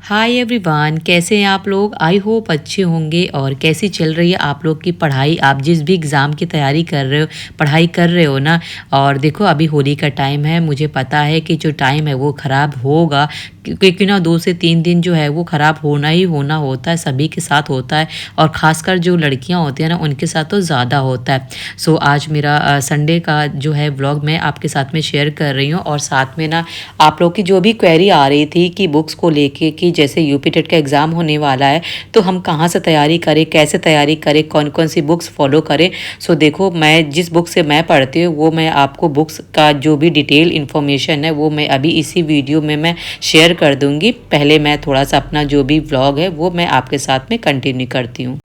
Hi everyone, कैसे हैं आप लोग। आई होप अच्छे होंगे। और कैसी चल रही है आप लोग की पढ़ाई। आप जिस भी एग्ज़ाम की तैयारी कर रहे हो, पढ़ाई कर रहे हो ना। और देखो अभी होली का टाइम है, मुझे पता है कि जो टाइम है वो ख़राब होगा, क्योंकि ना 2 से 3 दिन जो है वो ख़राब होना ही होना होता है, सभी के साथ होता है। और ख़ासकर जो लड़कियां होती हैं ना उनके साथ तो ज़्यादा होता है। सो आज मेरा संडे का जो है व्लॉग मैं आपके साथ में शेयर कर रही हूँ। और साथ में ना आप लोग की जो भी क्वेरी आ रही थी कि बुक्स को लेके कि जैसे यूपी टेट का एग्ज़ाम होने वाला है, तो हम कहाँ से तैयारी करें, कैसे तैयारी करें, कौन कौन सी बुक्स फॉलो करें। सो देखो, मैं जिस बुक से मैं पढ़ती हूँ वो मैं आपको बुक्स का जो भी डिटेल इन्फॉर्मेशन है वो मैं अभी इसी वीडियो में मैं शेयर कर दूँगी। पहले मैं थोड़ा सा अपना जो भी व्लॉग है वो मैं आपके साथ में कंटिन्यू करती हूँ।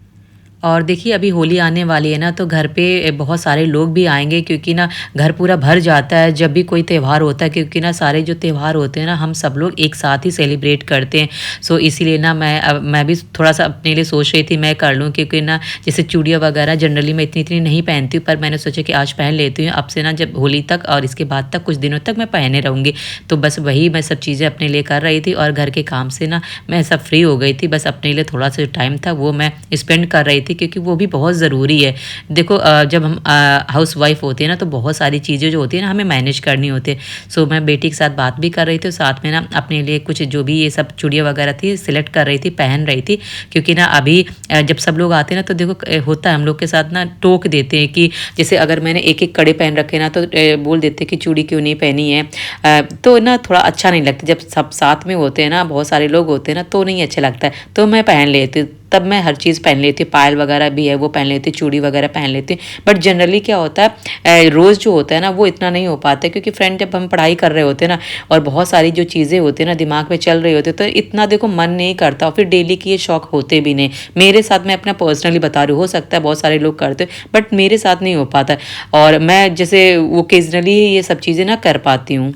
और देखिए अभी होली आने वाली है ना, तो घर पे बहुत सारे लोग भी आएंगे, क्योंकि ना घर पूरा भर जाता है जब भी कोई त्यौहार होता है, क्योंकि ना सारे जो त्यौहार होते हैं ना हम सब लोग एक साथ ही सेलिब्रेट करते हैं। सो इसीलिए ना मैं भी थोड़ा सा अपने लिए सोच रही थी मैं कर लूँ, क्योंकि ना जैसे चूड़ियाँ वगैरह जनरली मैं इतनी इतनी नहीं पहनती हूँ, पर मैंने सोचा कि आज पहन लेती हूँ। अब से ना जब होली तक और इसके बाद तक कुछ दिनों तक मैं पहने रहूँगी। तो बस वही मैं सब चीज़ें अपने लिए कर रही थी, और घर के काम से ना मैं सब फ्री हो गई थी। बस अपने लिए थोड़ा सा जो टाइम था वो मैं स्पेंड कर रही थी, क्योंकि वो भी बहुत ज़रूरी है। देखो जब हम हाउस वाइफ होती है ना, तो बहुत सारी चीज़ें जो होती है ना हमें मैनेज करनी होती है। सो मैं बेटी के साथ बात भी कर रही थी, साथ में ना अपने लिए कुछ जो भी ये सब चूड़ियाँ वगैरह थी सिलेक्ट कर रही थी, पहन रही थी। क्योंकि ना अभी जब सब लोग आते हैं ना, तो देखो होता है हम लोग के साथ ना टोक देते हैं कि जैसे अगर मैंने एक एक कड़े पहन रखे ना, तो बोल देते कि चूड़ी क्यों नहीं पहनी है। तो ना थोड़ा अच्छा नहीं लगता जब सब साथ में होते हैं ना, बहुत सारे लोग होते हैं ना, तो नहीं अच्छा लगता है। तो मैं पहन लेती हूँ, तब मैं हर चीज़ पहन लेती हूँ। पायल वगैरह भी है वो पहन लेती हूँ, चूड़ी वगैरह पहन लेती हूँ। बट जनरली क्या होता है, रोज़ जो होता है ना वो इतना नहीं हो पाता है, क्योंकि फ्रेंड जब हम पढ़ाई कर रहे होते हैं ना और बहुत सारी जो चीज़ें होती है ना दिमाग में चल रही होती है, तो इतना देखो मन नहीं करता, और फिर डेली की ये शौक होते भी नहीं। मेरे साथ मैं अपना पर्सनली बता रही हूँ, हो सकता है बहुत सारे लोग करते हैं, बट मेरे साथ नहीं हो पाता। और मैं जैसे ओकेजनली ये सब चीज़ें ना कर पाती हूँ।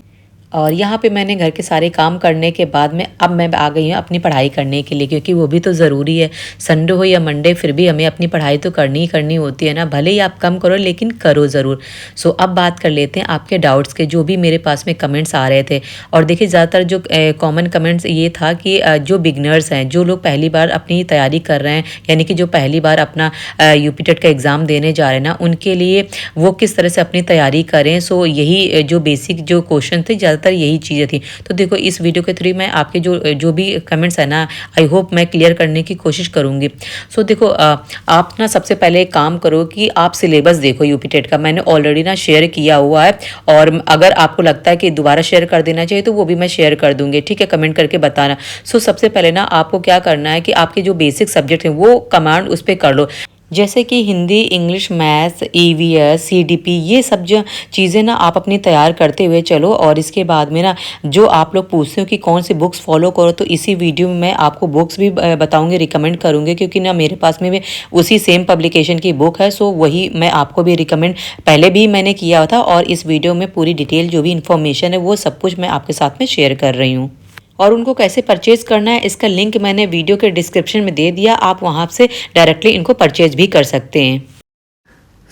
और यहाँ पे मैंने घर के सारे काम करने के बाद में अब मैं आ गई हूँ अपनी पढ़ाई करने के लिए, क्योंकि वो भी तो ज़रूरी है। संडे हो या मंडे, फिर भी हमें अपनी पढ़ाई तो करनी ही करनी होती है ना, भले ही आप कम करो लेकिन करो ज़रूर। सो अब बात कर लेते हैं आपके डाउट्स के, जो भी मेरे पास में कमेंट्स आ रहे थे। और देखिए ज़्यादातर जो कॉमन कमेंट्स ये था कि जो बिगनर्स हैं, जो लोग पहली बार अपनी तैयारी कर रहे हैं, यानी कि जो पहली बार अपना यूपी टेट का एग्ज़ाम देने जा रहे हैं ना, उनके लिए वो किस तरह से अपनी तैयारी करें। सो यही जो बेसिक जो क्वेश्चन थे, ज़्यादातर यही चीज़ें थी। तो देखो इस वीडियो के थ्रू मैं आपके जो जो भी कमेंट्स है ना, आई होप मैं क्लियर करने की कोशिश करूँगी। सो देखो आप ना सबसे पहले एक काम करो कि आप सिलेबस देखो यूपी टेट का, मैंने ऑलरेडी ना शेयर किया हुआ है। और अगर आपको लगता है कि दोबारा शेयर कर देना चाहिए तो वो भी मैं शेयर कर दूँगी, ठीक है, कमेंट करके बताना। सो सबसे पहले ना आपको क्या करना है कि आपके जो बेसिक सब्जेक्ट हैं वो कमांड उस पर कर लो, जैसे कि Hindi, English, maths, EVS, CDP, ये सब जो चीज़ें ना आप अपनी तैयार करते हुए चलो। और इसके बाद में ना जो आप लोग पूछते हो कि कौन सी बुक्स फॉलो करो, तो इसी वीडियो में मैं आपको बुक्स भी बताऊंगी, रिकमेंड करूंगी, क्योंकि ना मेरे पास में भी उसी सेम पब्लिकेशन की बुक है। सो वही मैं आपको भी रिकमेंड पहले भी मैंने किया था, और इस वीडियो में पूरी डिटेल जो भी इन्फॉर्मेशन है वो सब कुछ मैं आपके साथ में शेयर कर रही हूँ। और उनको कैसे परचेज करना है इसका लिंक मैंने वीडियो के डिस्क्रिप्शन में दे दिया, आप वहाँ से डायरेक्टली इनको परचेज भी कर सकते हैं।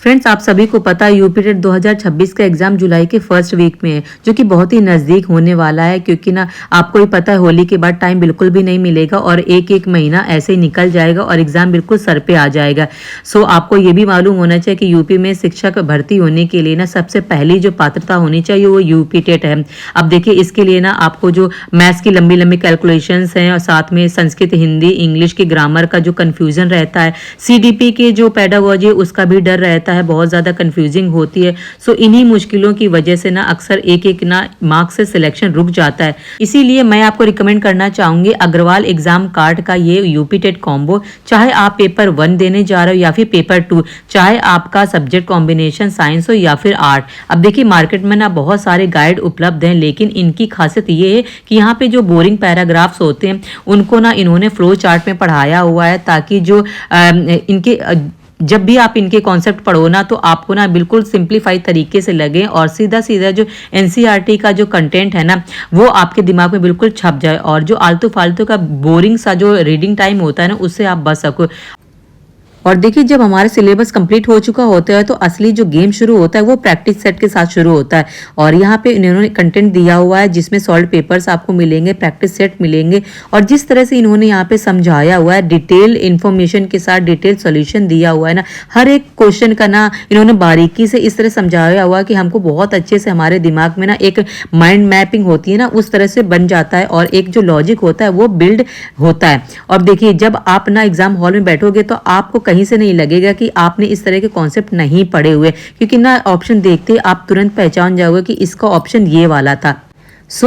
फ्रेंड्स, आप सभी को पता है यूपी टेट 2026 का एग्जाम जुलाई के फर्स्ट वीक में है, जो कि बहुत ही नज़दीक होने वाला है। क्योंकि ना आपको ही पता है होली के बाद टाइम बिल्कुल भी नहीं मिलेगा, और एक एक महीना ऐसे ही निकल जाएगा और एग्जाम बिल्कुल सर पे आ जाएगा। सो आपको ये भी मालूम होना चाहिए कि यूपी में शिक्षक भर्ती होने के लिए ना सबसे पहली जो पात्रता होनी चाहिए वो यूपी टेट है। अब देखिए इसके लिए ना आपको जो मैथ्स की लंबी लंबी कैलकुलेशंस हैं, और साथ में संस्कृत, हिंदी, इंग्लिश की ग्रामर का जो कन्फ्यूजन रहता है, सीडीपी के जो पेडागोजी उसका भी डर रहता है, बहुत ज़्यादा कंफ्यूजिंग होती है। सो इन्हीं मुश्किलों की वजह से ना अक्सर एक एक ना मार्क्स से सिलेक्शन रुक जाता है। इसीलिए मैं आपको रिकमेंड करना चाहूँगी अग्रवाल एग्जाम कार्ड का ये यूपी टेट कॉम्बो। चाहे आप पेपर 1 देने जा रहे हो या फिर पेपर 2, चाहे आपका सब्जेक्ट कॉम्बिनेशन साइंस हो या फिर आर्ट। अब देखिए मार्केट में ना बहुत सारे गाइड उपलब्ध हैं, लेकिन इनकी खासियत ये है कि यहाँ पे जो बोरिंग पैराग्राफ्स होते हैं उनको ना इन्होंने फ्लो चार्ट में पढ़ाया हुआ है, ताकि जो इनके जब भी आप इनके कॉन्सेप्ट पढ़ो ना, तो आपको ना बिल्कुल सिंप्लीफाइड तरीके से लगे, और सीधा सीधा जो एनसीईआरटी का जो कंटेंट है ना वो आपके दिमाग में बिल्कुल छप जाए, और जो आलतू फालतू का बोरिंग सा जो रीडिंग टाइम होता है ना उससे आप बच सको। और देखिए जब हमारा सिलेबस कंप्लीट हो चुका होता है तो असली जो गेम शुरू होता है वो प्रैक्टिस सेट के साथ शुरू होता है। और यहाँ पे इन्होंने कंटेंट दिया हुआ है जिसमें सॉल्व पेपर्स आपको मिलेंगे, प्रैक्टिस सेट मिलेंगे, और जिस तरह से इन्होंने यहाँ पे समझाया हुआ है डिटेल इन्फॉर्मेशन के साथ डिटेल सोल्यूशन दिया हुआ है ना, हर एक क्वेश्चन का ना इन्होंने बारीकी से इस तरह समझाया हुआ है कि हमको बहुत अच्छे से हमारे दिमाग में ना एक माइंड मैपिंग होती है ना, उस तरह से बन जाता है और एक जो लॉजिक होता है वो बिल्ड होता है। और देखिए जब आप ना एग्जाम हॉल में बैठोगे तो आपको कहीं से नहीं लगेगा कि आपने इस तरह के कॉन्सेप्ट नहीं पढ़े हुए, क्योंकि ना ऑप्शन देखते ही आप तुरंत पहचान जाओगे कि इसका ऑप्शन ये वाला था।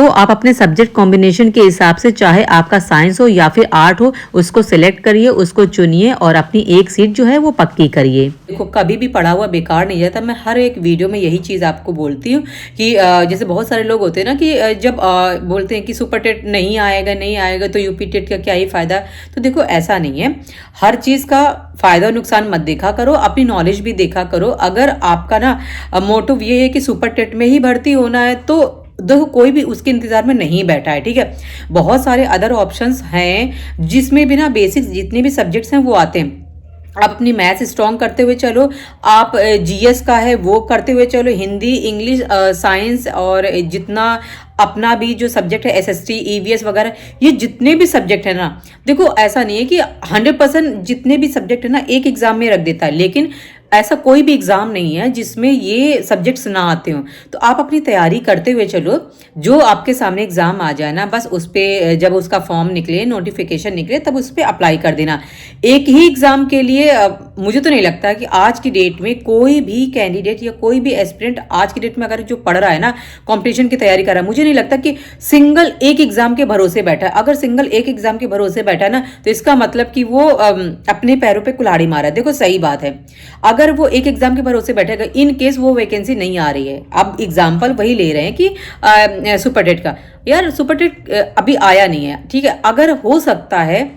आप अपने सब्जेक्ट कॉम्बिनेशन के हिसाब से, चाहे आपका साइंस हो या फिर आर्ट हो, उसको सिलेक्ट करिए, उसको चुनिए और अपनी एक सीट जो है वो पक्की करिए। देखो कभी भी पढ़ा हुआ बेकार नहीं जाता। मैं हर एक वीडियो में यही चीज़ आपको बोलती हूँ कि जैसे बहुत सारे लोग होते हैं ना कि जब बोलते हैं कि सुपर टेट नहीं आएगा तो यूपी टेट का क्या ही फ़ायदा। तो देखो ऐसा नहीं है, हर चीज़ का फ़ायदा और नुकसान मत देखा करो, अपनी नॉलेज भी देखा करो। अगर आपका ना मोटिव ये है कि सुपर टेट में ही भर्ती होना है तो देखो कोई भी उसके इंतजार में नहीं बैठा है, ठीक है। बहुत सारे अदर ऑप्शंस हैं जिसमें भी ना बेसिक्स जितने भी सब्जेक्ट्स हैं वो आते हैं। आप अपनी मैथ्स स्ट्रॉन्ग करते हुए चलो, आप जीएस का है वो करते हुए चलो, हिंदी, इंग्लिश, साइंस और जितना अपना भी जो सब्जेक्ट है एसएसटी, ईवीएस वगैरह, ये जितने भी सब्जेक्ट है ना, देखो ऐसा नहीं है कि 100% जितने भी सब्जेक्ट है ना एक एग्जाम में रख देता है, लेकिन ऐसा कोई भी एग्जाम नहीं है जिसमें ये सब्जेक्ट्स ना आते हो। तो आप अपनी तैयारी करते हुए चलो, जो आपके सामने एग्जाम आ जाए ना बस उस पर जब उसका फॉर्म निकले, नोटिफिकेशन निकले, तब उस पर अप्लाई कर देना। एक ही एग्जाम के लिए मुझे तो नहीं लगता कि आज की डेट में कोई भी कैंडिडेट या कोई भी एस्पिरेंट आज की डेट में अगर जो पढ़ रहा है ना, कॉम्पिटिशन की तैयारी कर रहा है, मुझे नहीं लगता कि सिंगल एक एग्जाम के भरोसे बैठा है। अगर सिंगल एक एग्जाम के भरोसे बैठा है ना तो इसका मतलब कि वो अपने पैरों पे कुल्हाड़ी मारा है। देखो सही बात है, अगर वो एक एग्जाम के भरोसे बैठेगा, इन केस वो वैकेंसी नहीं आ रही है, अब एग्जाम्पल वही ले रहे हैं कि सुपर टेट का, यार सुपर टेट अभी आया नहीं है, ठीक है, अगर हो सकता है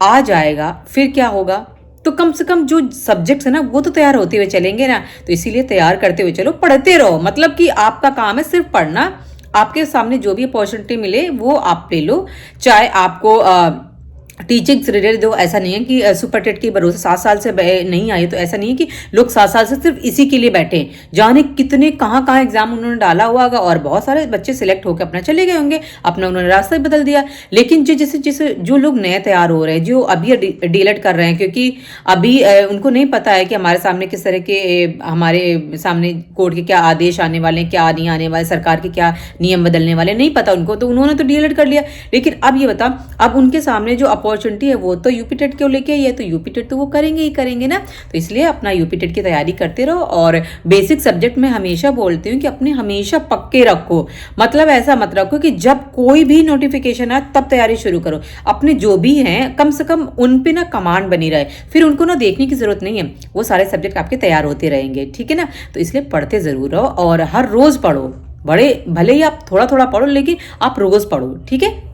आ जाएगा फिर क्या होगा, तो कम से कम जो सब्जेक्ट्स है ना वो तो तैयार होते हुए चलेंगे ना। तो इसीलिए तैयार करते हुए चलो, पढ़ते रहो, मतलब कि आपका काम है सिर्फ पढ़ना। आपके सामने जो भी अपॉर्चुनिटी मिले वो आप ले लो, चाहे आपको टीचिंग से रिलेटेड दो। ऐसा नहीं है कि सुपर टेट के भरोसे 7 साल से नहीं आए, तो ऐसा नहीं है कि लोग 7 साल से सिर्फ इसी के लिए बैठे हैं। जाने कितने कहाँ एग्जाम उन्होंने डाला हुआ होगा और बहुत सारे बच्चे सिलेक्ट होकर अपना चले गए होंगे, अपना उन्होंने रास्ता ही बदल दिया। लेकिन जैसे जो लोग नए तैयार हो रहे हैं, जो अभी डीलेट कर रहे हैं, क्योंकि अभी उनको नहीं पता है कि हमारे सामने किस तरह के हमारे सामने कोर्ट के क्या आदेश आने वाले हैं, क्या नहीं आने वाले, सरकार के क्या नियम बदलने वाले, नहीं पता उनको, तो उन्होंने तो डीलेट कर लिया। लेकिन अब ये बता, अब उनके सामने जो अपॉर्चुनिटी है वो तो यूपी टेट क्यों लेके आई है, तो यूपी टेट तो वो करेंगे ही करेंगे ना। तो इसलिए अपना यूपी टेट की तैयारी करते रहो। और बेसिक सब्जेक्ट में हमेशा बोलती हूँ कि अपने हमेशा पक्के रखो, मतलब ऐसा मत रखो कि जब कोई भी नोटिफिकेशन आए तब तैयारी शुरू करो। अपने जो भी हैं कम से कम उन पे ना कमांड बनी रहे, फिर उनको ना देखने की जरूरत नहीं है, वो सारे सब्जेक्ट आपके तैयार होते रहेंगे, ठीक है ना। तो इसलिए पढ़ते जरूर रहो और हर रोज पढ़ो, बड़े भले ही आप थोड़ा थोड़ा पढ़ो लेकिन आप रोज पढ़ो, ठीक है।